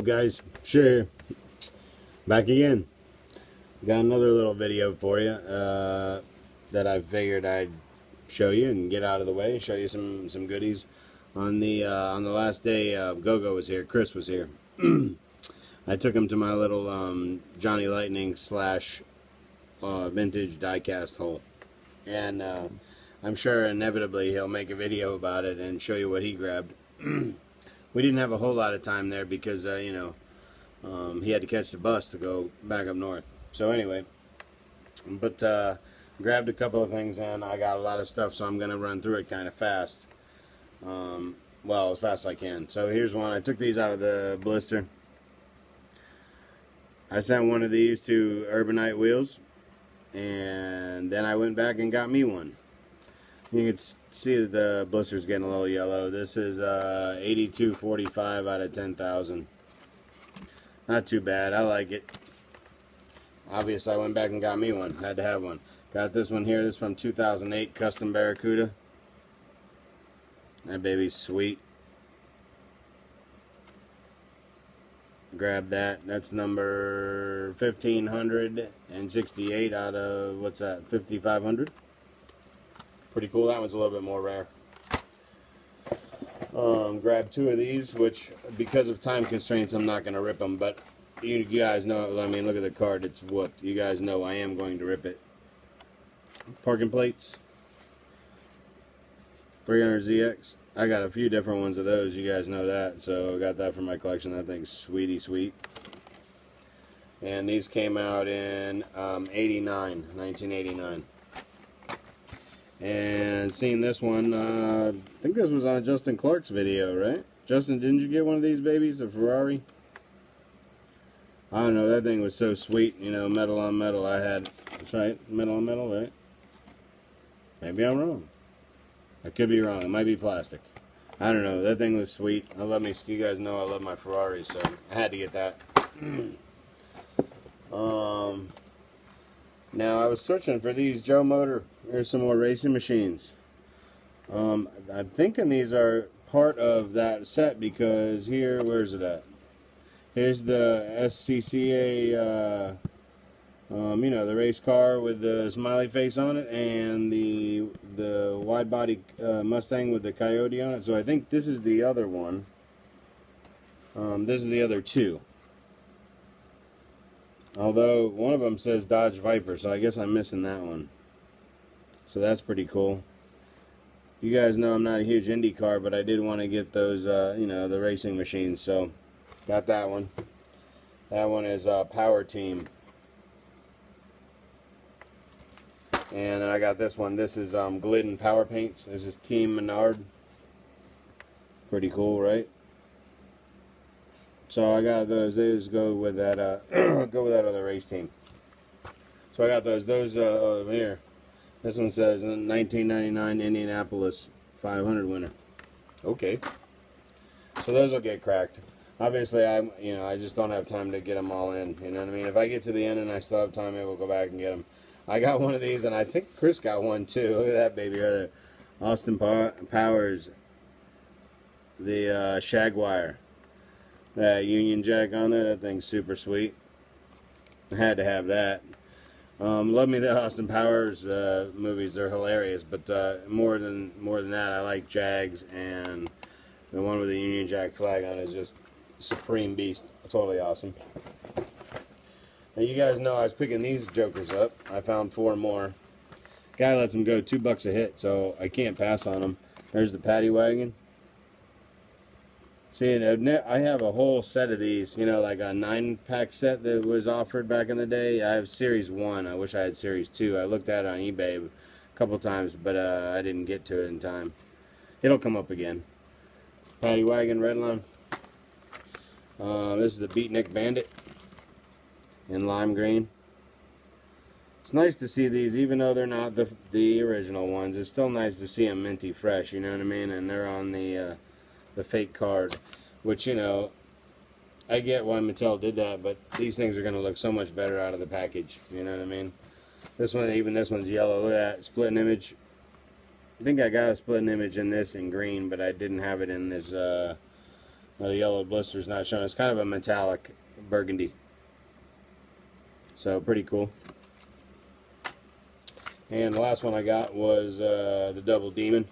guys? Sure. Back again. Got another little video for you that I figured I'd show you and get out of the way. Show you some goodies. On the last day Gogo was here, Chris was here. I took him to my little Johnny Lightning slash vintage diecast hole, and I'm sure inevitably he'll make a video about it and show you what he grabbed. We didn't have a whole lot of time there because you know, he had to catch the bus to go back up north. So anyway, but grabbed a couple of things, and I got a lot of stuff, so I'm gonna run through it kind of fast. Well, as fast as I can. So here's one. I took these out of the blister. I sent one of these to Urbanite Wheels, and then I went back and got me one. You can see that the blister's getting a little yellow. This is 8245 out of 10,000. Not too bad. I like it. Obviously, I went back and got me one. Had to have one. Got this one here. This is from 2008 Custom Barracuda. That baby's sweet. Grab that. That's number 1568 out of, what's that, 5500. Pretty cool. That one's a little bit more rare. Grab two of these, which because of time constraints I'm not going to rip them, but you guys know, I mean, look at the card, it's whooped. You guys know I am going to rip it. Parking plates, 300ZX. I got a few different ones of those, you guys know that, so I got that for my collection. That thing's sweetie sweet. And these came out in 1989. And seeing this one, I think this was on Justin Clark's video, right? Justin, didn't you get one of these babies, a Ferrari? I don't know, that thing was so sweet, you know, metal on metal. I had, that's right, metal on metal, right? Maybe I'm wrong. I could be wrong. It might be plastic. I don't know. That thing was sweet. I love me. You guys know I love my Ferrari, so I had to get that. Now I was searching for these Joe Motor. Here's some more racing machines. I'm thinking these are part of that set because here, where's it at? Here's the SCCA. You know, the race car with the smiley face on it, and the wide body Mustang with the coyote on it. So I think this is the other one. This is the other two. Although one of them says Dodge Viper, so I guess I'm missing that one. So that's pretty cool. You guys know I'm not a huge Indy car, but I did want to get those, you know, the racing machines. So got that one. That one is Power Team. And then I got this one. This is Glidden Power Paints. This is Team Menard. Pretty cool, right? So I got those. Those go with that. Go with that other race team. So I got those. Those over here. This one says 1999 Indianapolis 500 winner. Okay. So those will get cracked. Obviously, I just don't have time to get them all in. You know what I mean? If I get to the end and I still have time, maybe we'll go back and get them. I got one of these, and I think Chris got one too. Look at that baby right there. Austin Powers, the Shagwire. That Union Jack on there, that thing's super sweet. I had to have that. Love me the Austin Powers movies, they're hilarious, but more than that, I like Jags, and the one with the Union Jack flag on it is just supreme beast. Totally awesome. Now you guys know I was picking these jokers up. I found 4 more. Guy lets them go $2 a hit, so I can't pass on them. There's the paddy wagon. See, I have a whole set of these, you know, like a 9-pack set that was offered back in the day. I have Series 1. I wish I had Series 2. I looked at it on eBay a couple times, but I didn't get to it in time. It'll come up again. Paddy wagon, Redline. This is the Beatnik Bandit in lime green. It's nice to see these, even though they're not the original ones. It's still nice to see them minty fresh, you know what I mean? And they're on the fake card, which, you know, I get why Mattel did that, but these things are going to look so much better out of the package, you know what I mean? This one, even this one's yellow. Look at that, split image. I think I got a split image in this in green, but I didn't have it in this The yellow blister is not shown. It's kind of a metallic burgundy. So pretty cool. And the last one I got was the Double Demon.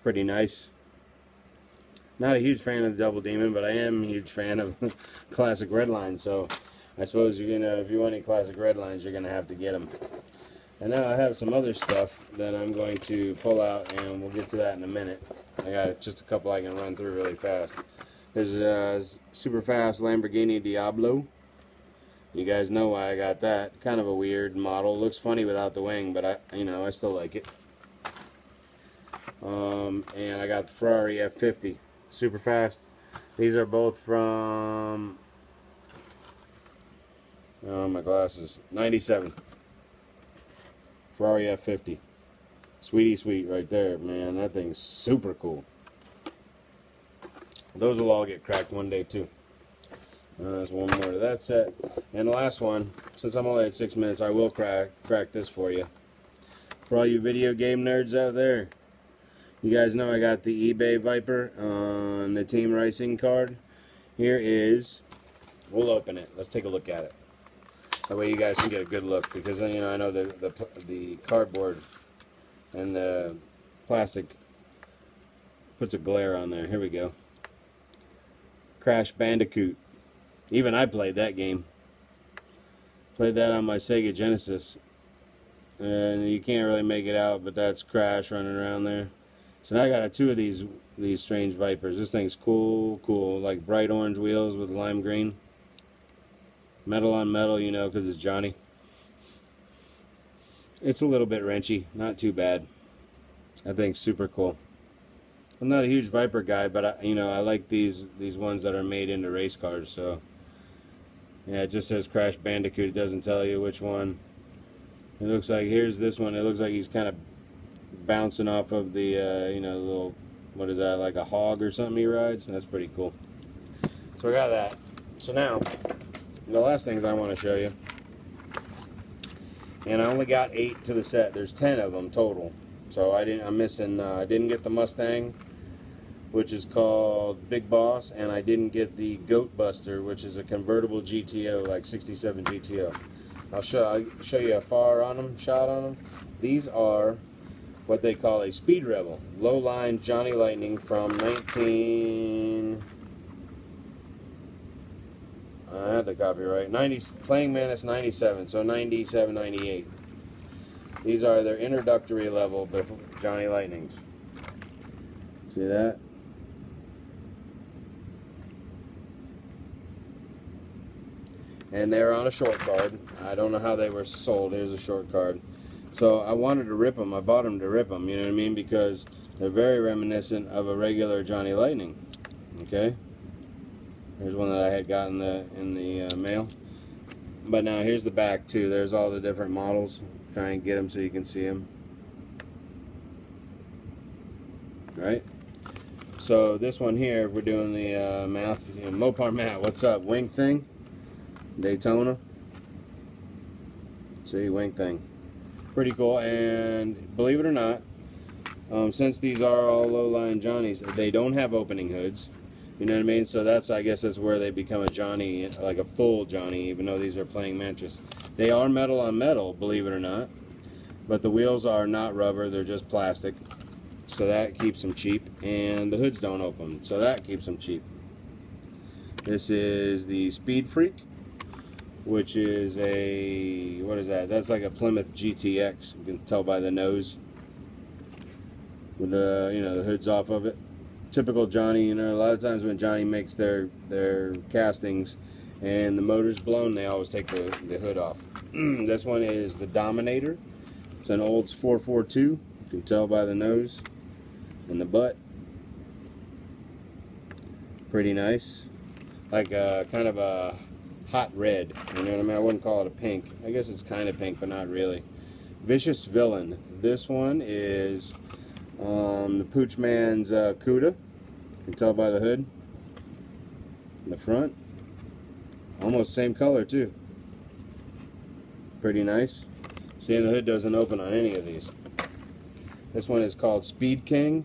Pretty nice. Not a huge fan of the Double Demon, but I am a huge fan of classic red lines. So I suppose you're gonna, if you want any classic red lines, you're gonna have to get them. And now I have some other stuff that I'm going to pull out, and we'll get to that in a minute. I got just a couple I can run through really fast. There's a super fast Lamborghini Diablo. You guys know why I got that. Kind of a weird model. Looks funny without the wing, but I still like it. And I got the Ferrari F50, super fast. These are both from, oh, my glasses, 97. Ferrari F50. Sweetie sweet right there, man. That thing's super cool. Those will all get cracked one day too. There's one more to that set. And the last one, since I'm only at 6 minutes, I will crack this for you. For all you video game nerds out there, you guys know I got the eBay Viper on the Team Racing card. Here is, we'll open it. Let's take a look at it. That way you guys can get a good look, because you know, I know the cardboard and the plastic puts a glare on there. Here we go. Crash Bandicoot. Even I played that game. Played that on my Sega Genesis. And you can't really make it out, but that's Crash running around there. So now I got two of these strange Vipers. This thing's cool, like bright orange wheels with lime green. Metal on metal, you know, because it's Johnny. It's a little bit wrenchy, not too bad. That thing's super cool. I'm not a huge Viper guy, but I like these ones that are made into race cars. So yeah, it just says Crash Bandicoot. It doesn't tell you which one. It looks like, here's this one. It looks like he's kind of bouncing off of the little, what is that, like a hog or something he rides. That's pretty cool. So I got that. So now the last things I want to show you, and I only got 8 to the set. There's 10 of them total. So I didn't get the Mustang, which is called Big Boss, and I didn't get the Goat Buster, which is a convertible GTO, like 67 GTO. I'll show you a shot on them. These are what they call a Speed Rebel, low-line Johnny Lightning from I had the copyright, Playing Mantis 97, so 97, 98. These are their introductory level Johnny Lightnings. See that? And they're on a short card. I don't know how they were sold. Here's a short card. So I wanted to rip them. I bought them to rip them, you know what I mean? Because they're very reminiscent of a regular Johnny Lightning. Okay? Here's one that I had gotten in the mail. But now here's the back too. There's all the different models. Try and get them so you can see them. Right? So this one here, we're doing the math. Mopar Matt, what's up? Wing thing? Daytona. See, wing thing. Pretty cool. And believe it or not, since these are all low-line Johnnies, they don't have opening hoods. You know what I mean? So I guess that's where they become a Johnny, like a full Johnny, even though these are Playing Mantis. They are metal on metal, believe it or not. But the wheels are not rubber, they're just plastic. So that keeps them cheap. And the hoods don't open, so that keeps them cheap. This is the Speed Freak, which is a, what is that? That's like a Plymouth GTX. You can tell by the nose. With the, the hood's off of it. Typical Johnny, a lot of times when Johnny makes their castings and the motor's blown, they always take the hood off. This one is the Dominator. It's an Olds 442. You can tell by the nose and the butt. Pretty nice. Like a kind of a hot red. You know what I mean? I wouldn't call it a pink. I guess it's kind of pink, but not really. Vicious Villain. This one is the Pooch Man's Cuda. You can tell by the hood. In the front. Almost same color too. Pretty nice. See, the hood doesn't open on any of these. This one is called Speed King,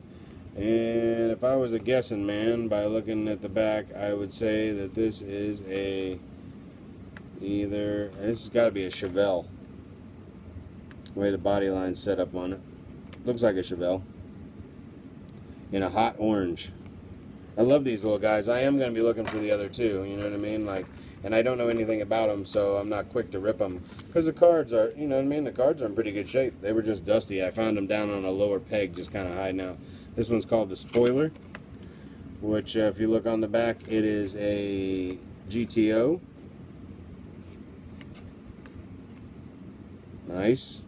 And if I was a guessing man, by looking at the back, I would say that this is this has got to be a Chevelle. The way the body line's set up on it. Looks like a Chevelle. In a hot orange. I love these little guys. I am going to be looking for the other two, you know what I mean? Like, and I don't know anything about them, so I'm not quick to rip them. Because the cards are, you know what I mean? The cards are in pretty good shape. They were just dusty. I found them down on a lower peg, just kind of hiding out. This one's called the Spoiler, which if you look on the back, it is a GTO. Nice.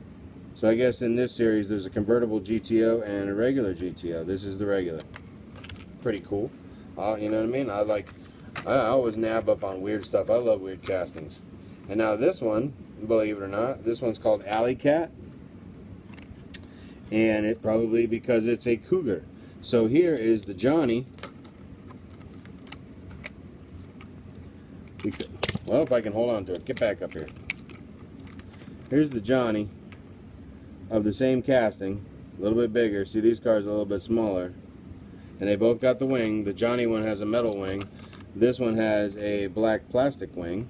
So I guess in this series, there's a convertible GTO and a regular GTO. This is the regular. Pretty cool. You know what I mean? I always nab up on weird stuff. I love weird castings. And now this one, believe it or not, this one's called Alley Cat. And it probably because it's a cougar. So here is the Johnny. Well, if I can hold on to it. Get back up here. Here's the Johnny of the same casting. A little bit bigger. See, these cars are a little bit smaller. And they both got the wing. The Johnny one has a metal wing. This one has a black plastic wing.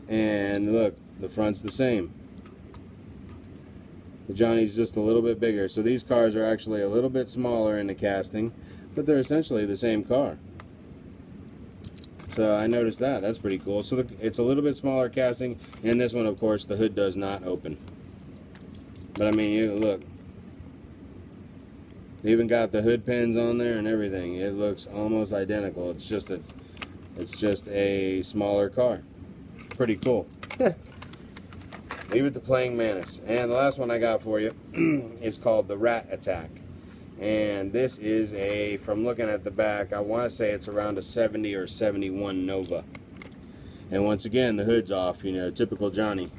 And look, the front's the same. The Johnny's just a little bit bigger. So these cars are actually a little bit smaller in the casting, but they're essentially the same car. So I noticed that. That's pretty cool. So it's a little bit smaller casting. And this one, of course, the hood does not open. But I mean, you look. They even got the hood pins on there and everything. It looks almost identical. It's just a smaller car. Pretty cool. Leave it to playing Manus. And the last one I got for you is called the Rat Attack. And this is a, from looking at the back, I want to say it's around a 70 or 71 Nova. And once again, the hood's off, you know, typical Johnny.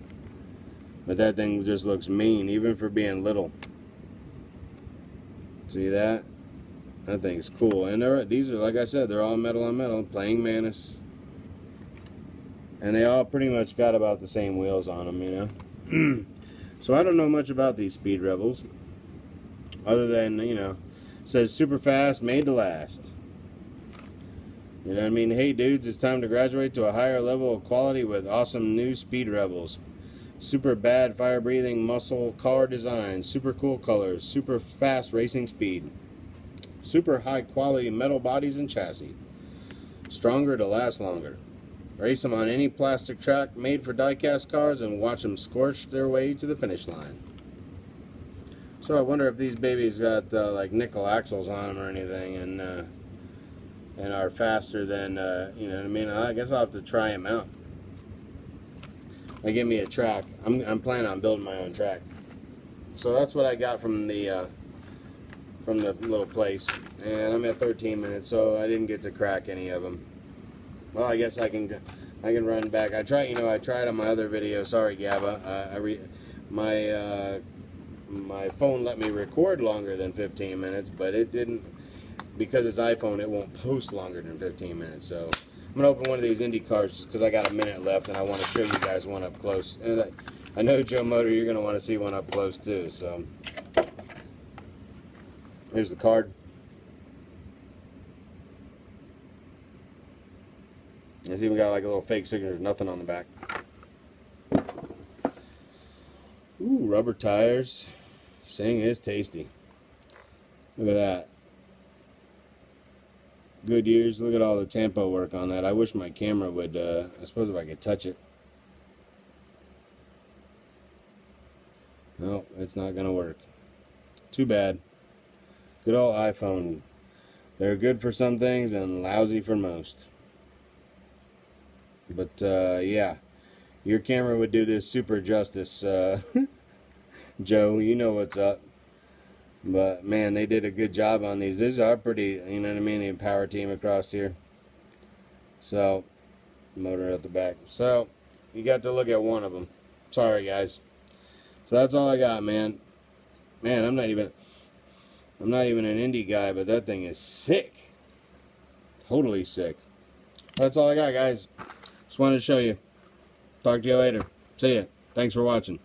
But that thing just looks mean, even for being little. See that? That thing's cool. And these are, like I said, they're all metal on metal, playing Manus. And they all pretty much got about the same wheels on them, you know. So I don't know much about these Speed Rebels. Other than, you know, it says super fast, made to last. You know what I mean? Hey dudes, it's time to graduate to a higher level of quality with awesome new Speed Rebels. Super bad fire-breathing muscle car design, super cool colors, super fast racing speed, super high-quality metal bodies and chassis, stronger to last longer. Race them on any plastic track made for diecast cars and watch them scorch their way to the finish line. So I wonder if these babies got like nickel axles on them or anything, and are faster than you know what I mean. I guess I'll have to try them out. They give me a track. I'm planning on building my own track. So that's what I got from the little place, and I'm at 13 minutes, so I didn't get to crack any of them. Well, I guess I can run back. I tried on my other video. Sorry, Gabba. My phone let me record longer than 15 minutes, but it didn't, because it's iPhone. It won't post longer than 15 minutes. So I'm gonna open one of these Indy cars just because I got a minute left, and I want to show you guys one up close. And I know, Joe Motor, you're gonna want to see one up close too. So here's the card. It's even got like a little fake signature, nothing on the back. Ooh, rubber tires. Saying is tasty. Look at that. Goodyears. Look at all the tempo work on that. I wish my camera would, I suppose if I could touch it. No, it's not going to work. Too bad. Good old iPhone. They're good for some things and lousy for most. But, yeah. Your camera would do this super justice, Joe. You know what's up. But, man, they did a good job on these. These are pretty, you know what I mean, the power team across here. So, motor at the back. So, you got to look at one of them. Sorry, guys. So, that's all I got, man. Man, I'm not even an indie guy, but that thing is sick. Totally sick. That's all I got, guys. Just wanted to show you. Talk to you later. See ya. Thanks for watching.